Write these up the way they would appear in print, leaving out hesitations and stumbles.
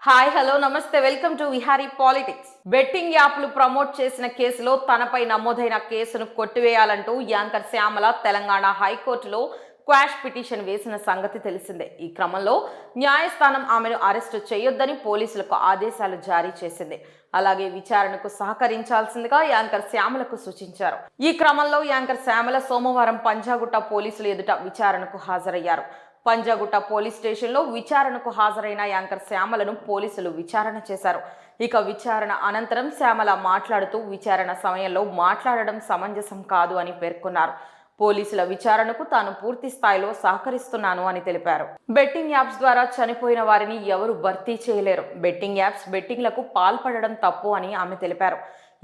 Hi hello నమస్తే welcome to Vihari politics. Betting యాప్లు promote చేసిన కేసులో తనపై నమోదైన కేసును కొట్టివేయాలంటూ యాంకర్ శ్యామల తెలంగాణ హైకోర్టులో క్వాష్ పిటిషన్ వేసిన సంగతి తెలిసిందే. ఈ క్రమంలో న్యాయస్థానం ఆమెను అరెస్టు చేయొద్దని పోలీసులకు ఆదేశాలు జారీ చేసింది. అలాగే విచారణకు సహకరించాల్సిందిగా యాంకర్ శ్యామలకు సూచించారు. ఈ క్రమంలో యాంకర్ శ్యామల సోమవారం పంజాగుట్ట పోలీసులు ఎదుట విచారణకు హాజరయ్యారు. పంజాగుట్ట పోలీస్ స్టేషన్లో విచారణకు హాజరైన యాంకర్ శ్యామలను పోలీసులు విచారణ చేశారు. ఇక విచారణ అనంతరం శ్యామల మాట్లాడుతూ విచారణ సమయంలో మాట్లాడడం సమంజసం కాదు అని పేర్కొన్నారు. పోలీసుల విచారణకు తాను పూర్తి స్థాయిలో సహకరిస్తున్నాను అని తెలిపారు. బెట్టింగ్ యాప్స్ ద్వారా చనిపోయిన వారిని ఎవరు భర్తీ చేయలేరు. బెట్టింగ్ యాప్స్ బెట్టింగ్లకు పాల్పడడం తప్పు అని ఆమె తెలిపారు.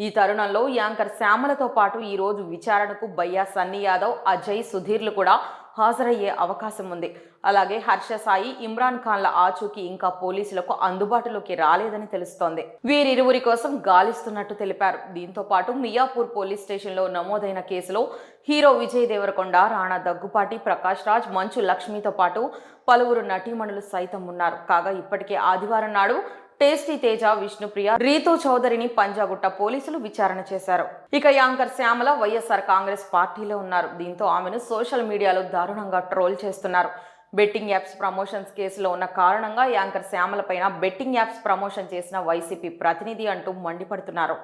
ఈ తరుణంలో యాంకర్ శ్యామలతో పాటు ఈ రోజు విచారణకు బయ్యా సన్నీ యాదవ్, అజయ్, సుధీర్లు కూడా హాజరయ్యే అవకాశం ఉంది. అలాగే హర్ష సాయి, ఇమ్రాన్ ఖాన్ల ఆచూకీ ఇంకా పోలీసులకు అందుబాటులోకి రాలేదని తెలుస్తోంది. వీరిరువురి కోసం గాలిస్తున్నట్టు తెలిపారు. దీంతో పాటు మియాపూర్ పోలీస్ స్టేషన్లో నమోదైన కేసులో హీరో విజయ్ దేవరకొండ, రాణా దగ్గుపాటి, ప్రకాష్ రాజ్, మంచు లక్ష్మితో పాటు పలువురు నటీమణులు సైతం ఉన్నారు. కాగా ఇప్పటికే ఆదివారం నాడు టేస్టీ తేజ, విష్ణుప్రియ, రీతూ చౌదరిని పంజాగుట్ట పోలీసులు విచారణ చేశారు. ఇక యాంకర్ శ్యామల వైఎస్ఆర్ కాంగ్రెస్ పార్టీలో ఉన్నారు. దీంతో ఆమెను సోషల్ మీడియాలో దారుణంగా ట్రోల్ చేస్తున్నారు. బెట్టింగ్ యాప్స్ ప్రమోషన్స్ కేసులో ఉన్న కారణంగా యాంకర్ శ్యామల పైన బెట్టింగ్ యాప్స్ ప్రమోషన్ చేసిన వైసీపీ ప్రతినిధి అంటూ మండిపడుతున్నారు.